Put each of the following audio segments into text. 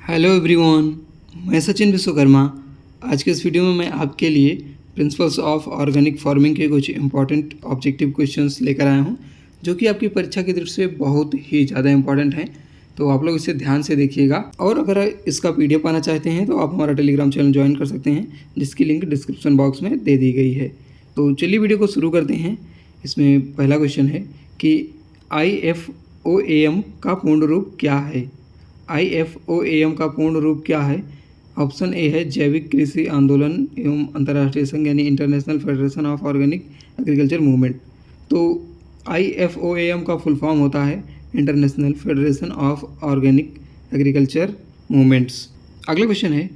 Hello everyone, मैं सचिन विश्वकर्मा। आज के इस वीडियो में मैं आपके लिए प्रिंसिपल्स ऑफ ऑर्गेनिक फार्मिंग के कुछ इंपॉर्टेंट ऑब्जेक्टिव क्वेश्चंस लेकर आया हूं, जो कि आपकी परीक्षा की दृष्टि से बहुत ही ज़्यादा इंपॉर्टेंट हैं। तो आप लोग इसे ध्यान से देखिएगा, और अगर इसका PDF पाना चाहते हैं तो आप हमारा टेलीग्राम चैनल ज्वाइन कर सकते हैं, जिसकी लिंक डिस्क्रिप्शन बॉक्स में दे दी गई है। तो चलिए वीडियो को शुरू करते हैं। इसमें पहला क्वेश्चन है कि IFOAM का पूर्ण रूप क्या है। IFOAM का पूर्ण रूप क्या है? ऑप्शन ए है जैविक कृषि आंदोलन एवं अंतर्राष्ट्रीय संघ, यानी international federation of organic agriculture movement. तो IFOAM का फुल फॉर्म होता है international federation of organic agriculture movements. अगला क्वेश्चन है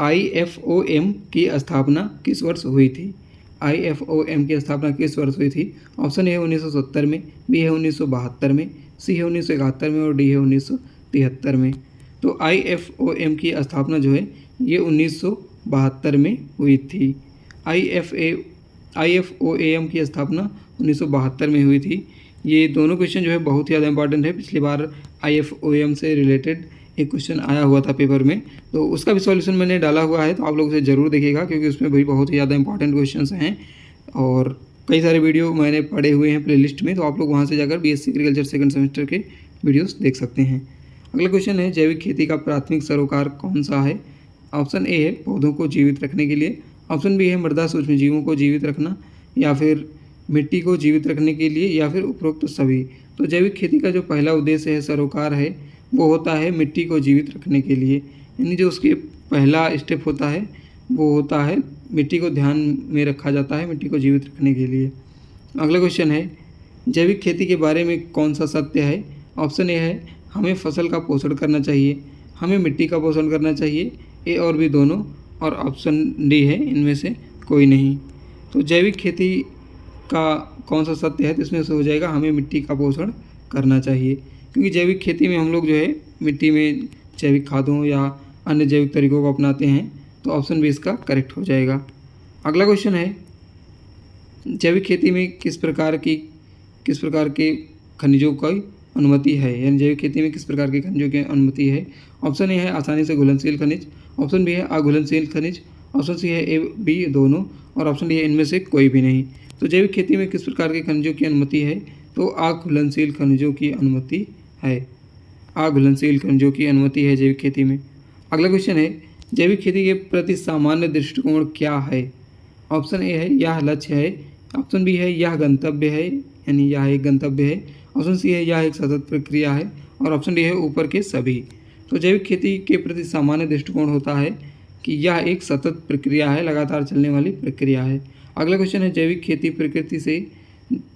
IFOAM की स्थापना किस वर्ष हुई थी। IFOAM की स्थापना किस वर्ष हुई थी? ऑप्शन ए है 1970 में, बी है 1972 में, सी है 1971 में और डी है 1973 में। तो IFOAM की स्थापना जो है ये 1972 में हुई थी। IFOAM की स्थापना 1972 में हुई थी। ये दोनों क्वेश्चन जो है बहुत ही ज़्यादा इंपॉर्टेंट है। पिछली बार IFOAM से रिलेटेड एक क्वेश्चन आया हुआ था पेपर में, तो उसका भी सॉल्यूशन मैंने डाला हुआ है, तो आप लोग उसे ज़रूर देखिएगा, क्योंकि उसमें भी बहुत ही ज़्यादा इंपॉर्टेंट क्वेश्चंस हैं और कई सारे वीडियो मैंने पढ़े हुए हैं प्लेलिस्ट में, तो आप लोग वहाँ से जाकर BSc एग्रीकल्चर सेकंड सेमेस्टर के वीडियोस देख सकते हैं। अगला क्वेश्चन है जैविक खेती का प्राथमिक सरोकार कौन सा है। ऑप्शन ए है पौधों को जीवित रखने के लिए, ऑप्शन बी है मृदा सूक्ष्म जीवों को जीवित रखना, या फिर मिट्टी को जीवित रखने के लिए, या फिर उपरोक्त सभी। तो जैविक खेती का जो पहला उद्देश्य है, सरोकार है, वो होता है मिट्टी को जीवित रखने के लिए, यानी जो उसके पहला स्टेप होता है वो होता है मिट्टी को ध्यान में रखा जाता है, मिट्टी को जीवित रखने के लिए। अगला क्वेश्चन है जैविक खेती के बारे में कौन सा सत्य है। ऑप्शन ए है हमें फसल का पोषण करना चाहिए, हमें मिट्टी का पोषण करना चाहिए, ए और बी दोनों, और ऑप्शन डी है इनमें से कोई नहीं। तो जैविक खेती का कौन सा सत्य है, तो इसमें से हो जाएगा हमें मिट्टी का पोषण करना चाहिए, क्योंकि जैविक खेती में हम लोग जो है मिट्टी में जैविक खादों या अन्य जैविक तरीकों को अपनाते हैं। तो ऑप्शन बी इसका करेक्ट हो जाएगा। अगला क्वेश्चन है जैविक खेती में किस प्रकार के खनिजों की अनुमति है, यानी जैविक खेती में किस प्रकार के खनिजों की अनुमति है। ऑप्शन ए है आसानी से घुलनशील खनिज, ऑप्शन बी है अघुलनशील खनिज, ऑप्शन सी है ए बी दोनों, और ऑप्शन डी है इनमें से कोई भी नहीं। तो जैविक खेती में किस प्रकार के खनिजों की अनुमति है, तो अघुलनशील खनिजों की अनुमति है। अघुलनशील खनिजों की अनुमति है जैविक खेती में। अगला क्वेश्चन है जैविक खेती के प्रति सामान्य दृष्टिकोण क्या है। ऑप्शन ए है यह लक्ष्य है, ऑप्शन बी है यह गंतव्य है, यानी यह एक गंतव्य है, ऑप्शन सी है यह एक सतत प्रक्रिया है, और ऑप्शन डी है ऊपर के सभी। तो जैविक खेती के प्रति सामान्य दृष्टिकोण होता है कि यह एक सतत प्रक्रिया है, लगातार चलने वाली प्रक्रिया है। अगला क्वेश्चन है जैविक खेती प्रकृति से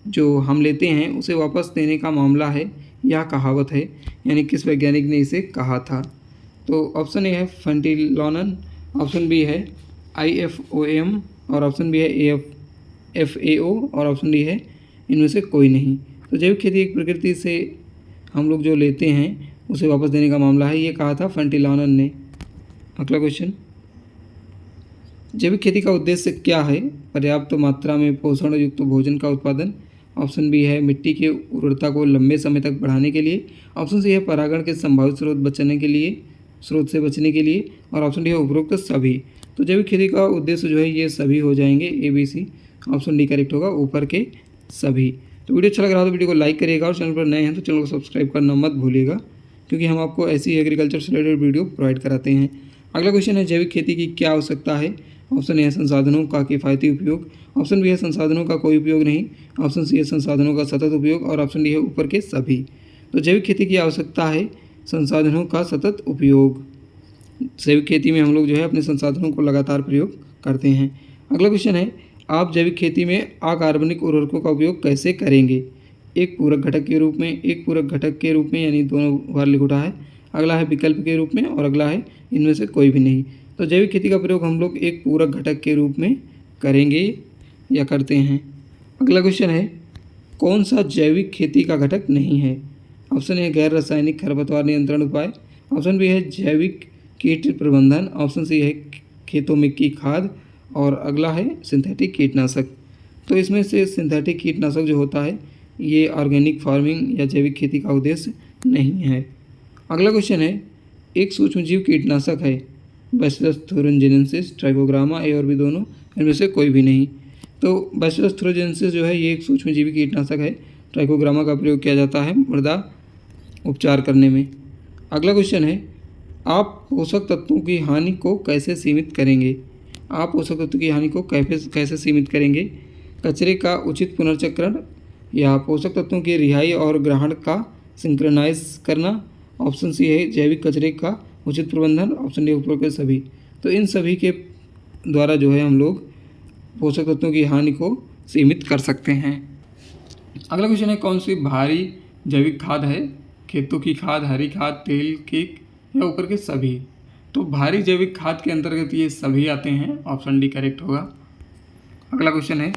जो हम लेते हैं उसे वापस देने का मामला है, यह कहावत है, यानी किस वैज्ञानिक ने इसे कहा था। तो ऑप्शन ए है फंटिलॉनन, ऑप्शन बी है IFOAM, और ऑप्शन बी है FAO, और ऑप्शन डी है इनमें से कोई नहीं। तो जैविक खेती एक प्रकृति से हम लोग जो लेते हैं उसे वापस देने का मामला है, ये कहा था फंटिलॉनन ने। अगला क्वेश्चन जैविक खेती का उद्देश्य क्या है। पर्याप्त मात्रा में पोषण युक्त भोजन का उत्पादन, ऑप्शन बी है मिट्टी की उर्वरता को लंबे समय तक बढ़ाने के लिए, ऑप्शन सी है परागण के संभावित स्रोत से बचने के लिए, और ऑप्शन डी है उपरोक्त सभी। तो जैविक खेती का उद्देश्य जो है ये सभी हो जाएंगे, ABC, ऑप्शन डी करेक्ट होगा, ऊपर के सभी। तो वीडियो अच्छा लग रहा हो तो वीडियो को लाइक करिएगा, और चैनल पर नए हैं तो चैनल को सब्सक्राइब करना मत भूलिएगा, क्योंकि हम आपको ऐसी एग्रीकल्चर से रिलेटेड वीडियो प्रोवाइड कराते हैं। अगला क्वेश्चन है जैविक खेती की क्या आवश्यकता है। ऑप्शन ए है संसाधनों का किफ़ायती उपयोग, ऑप्शन बी है संसाधनों का कोई उपयोग नहीं, ऑप्शन सी है संसाधनों का सतत उपयोग, और ऑप्शन डी है ऊपर के सभी। तो जैविक खेती की आवश्यकता है संसाधनों का सतत उपयोग। जैविक खेती में हम लोग जो है अपने संसाधनों को लगातार प्रयोग करते हैं। अगला क्वेश्चन है आप जैविक खेती में अकार्बनिक उर्वरकों का उपयोग कैसे करेंगे। एक पूरक घटक के रूप में, यानी दोनों बार लिखा है। अगला है विकल्प के रूप में, और अगला है इनमें से कोई भी नहीं। तो जैविक खेती का प्रयोग हम लोग एक पूरक घटक के रूप में करेंगे या करते हैं। अगला क्वेश्चन है कौन सा जैविक खेती का घटक नहीं है। ऑप्शन ए गैर रासायनिक खरपतवार नियंत्रण उपाय, ऑप्शन बी है जैविक कीट प्रबंधन, ऑप्शन सी है खेतों में की खाद, और अगला है सिंथेटिक कीटनाशक। तो इसमें से सिंथेटिक कीटनाशक जो होता है ये ऑर्गेनिक फार्मिंग या जैविक खेती का उद्देश्य नहीं है। अगला क्वेश्चन है एक सूक्ष्मजीव कीटनाशक है? बैसिलस थुरिनजेनेसिस, ट्राइकोग्रामा, ए और बी दोनों, इनमें से कोई भी नहीं। तो बैसिलस थुरिनजेनेसिस जो है ये एक सूक्ष्मजीवी कीटनाशक है। ट्राइकोग्रामा का प्रयोग किया जाता है मृदा उपचार करने में। अगला क्वेश्चन है, आप पोषक तत्वों की हानि को कैसे सीमित करेंगे? आप पोषक तत्व की हानि को कैसे सीमित करेंगे? कचरे का उचित पुनर्चक्रण या पोषक तत्वों की रिहाई और ग्रहण का सिंक्रनाइज करना। ऑप्शन सी है जैविक कचरे का उचित प्रबंधन। ऑप्शन डी ऊपर के सभी। तो इन सभी के द्वारा जो है हम लोग पोषक तत्वों की हानि को सीमित कर सकते हैं। अगला क्वेश्चन है, कौन सी भारी जैविक खाद है? खेतों की खाद, हरी खाद, तेल, केक या ऊपर के सभी? तो भारी जैविक खाद के अंतर्गत ये सभी आते हैं। ऑप्शन डी करेक्ट होगा। अगला क्वेश्चन है,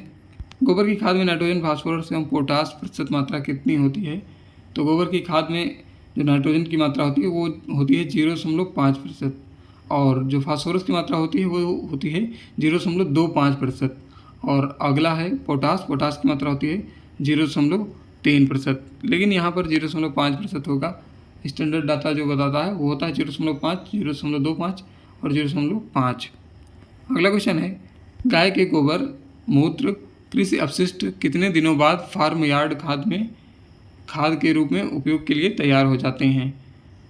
गोबर की खाद में नाइट्रोजन, फास्फोरस एवं पोटास प्रतिशत मात्रा कितनी होती है? तो गोबर की खाद में जो नाइट्रोजन की मात्रा होती है वो होती है 0.5%, और जो फास्फोरस की मात्रा होती है वो होती है 0.25%। और अगला है पोटास की मात्रा होती है 0.3%, लेकिन यहाँ पर 0.5% होगा। स्टैंडर्ड डाटा जो बताता है वो होता है 0.5, 0.25 और 0.5। अगला क्वेश्चन है, गाय के गोबर मूत्र कृषि अपशिष्ट कितने दिनों बाद फार्म यार्ड खाद के रूप में उपयोग के लिए तैयार हो जाते हैं?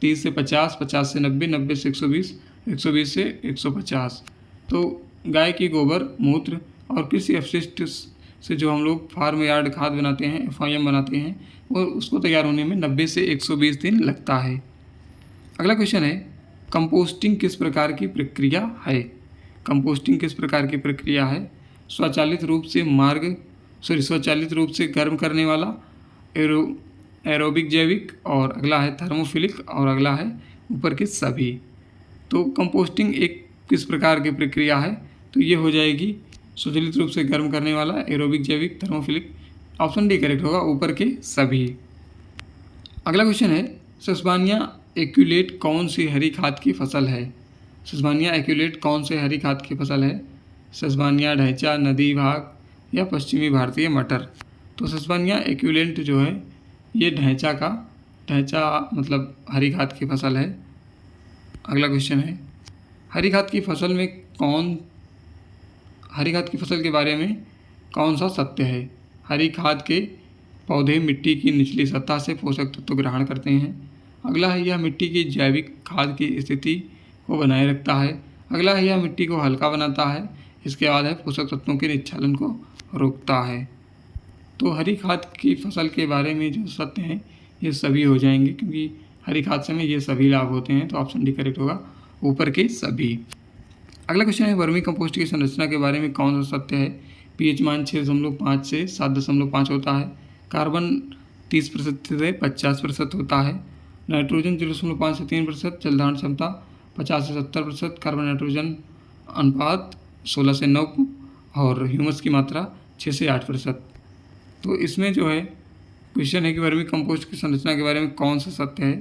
30 से 50, 50 से 90, 90 से 120, 120 से 150। तो गाय की गोबर मूत्र और कृषि अपशिष्ट से जो हम लोग फार्म यार्ड खाद बनाते हैं, FIM बनाते हैं, और उसको तैयार होने में 90 से 120 दिन लगता है। अगला क्वेश्चन है, कंपोस्टिंग किस प्रकार की प्रक्रिया है? कंपोस्टिंग किस प्रकार की प्रक्रिया है? स्वचालित रूप से गर्म करने वाला, एरोबिक जैविक, और अगला है थर्मोफिलिक, और अगला है ऊपर के सभी। तो कंपोस्टिंग एक किस प्रकार की प्रक्रिया है? तो ये हो जाएगी स्वचालित रूप से गर्म करने वाला, एरोबिक जैविक, थर्मोफिलिक। ऑप्शन डी करेक्ट होगा, ऊपर के सभी। अगला क्वेश्चन है, सेसबानिया एक्यूलेट कौन सी हरी खाद की फसल है? सेसबानिया एक्यूलेट कौन से हरी खाद की फसल है? सेसबानिया ढैंचा, नदी भाग या पश्चिमी भारतीय मटर? तो सेसबानिया एक्यूलेंट जो है ये ढैंचा मतलब हरी खाद की फसल है। अगला क्वेश्चन है, हरी खाद की फसल के बारे में कौन सा सत्य है? हरी खाद के पौधे मिट्टी की निचली सतह से पोषक तत्व ग्रहण करते हैं। अगला है, यह मिट्टी की जैविक खाद की स्थिति को बनाए रखता है। अगला है, यह मिट्टी को हल्का बनाता है। इसके बाद है, पोषक तत्वों के निच्छालन को रोकता है। तो हरी खाद की फसल के बारे में जो सत्य हैं ये सभी हो जाएंगे, क्योंकि हरी खाद से में ये सभी लाभ होते हैं। तो ऑप्शन डी करेक्ट होगा, ऊपर के सभी। अगला क्वेश्चन है, वर्मी कंपोस्ट की संरचना के बारे में कौन सा सत्य है? pH मान 6.5 से 7.5 होता है। कार्बन 30% से 50% होता है। नाइट्रोजन 0.5 से 3%, जलधारण क्षमता 50 से 70%, कार्बन नाइट्रोजन अनुपात 16 से 9, और ह्यूमस की मात्रा 6 से 8%। तो इसमें जो है क्वेश्चन है कि वर्मी कंपोस्ट की संरचना के बारे में कौन सा सत्य है?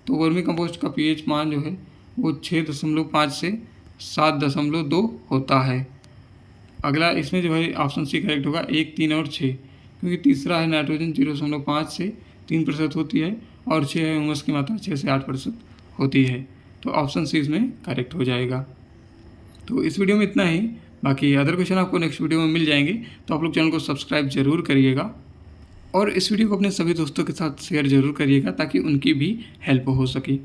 तो वर्मी कंपोस्ट का pH मान जो है वो 6.5 से 7.2 होता है। अगला इसमें जो है ऑप्शन सी करेक्ट होगा, 1, 3 और 6, क्योंकि तीसरा है नाइट्रोजन 0.5 से 3% होती है, और 6 है ह्यूमस की मात्रा 6 से 8% होती है। तो ऑप्शन सी इसमें करेक्ट हो जाएगा। तो इस वीडियो में इतना ही, बाकी अदर क्वेश्चन आपको नेक्स्ट वीडियो में मिल जाएंगे। तो आप लोग चैनल को सब्सक्राइब जरूर करिएगा, और इस वीडियो को अपने सभी दोस्तों के साथ शेयर जरूर करिएगा ताकि उनकी भी हेल्प हो सके।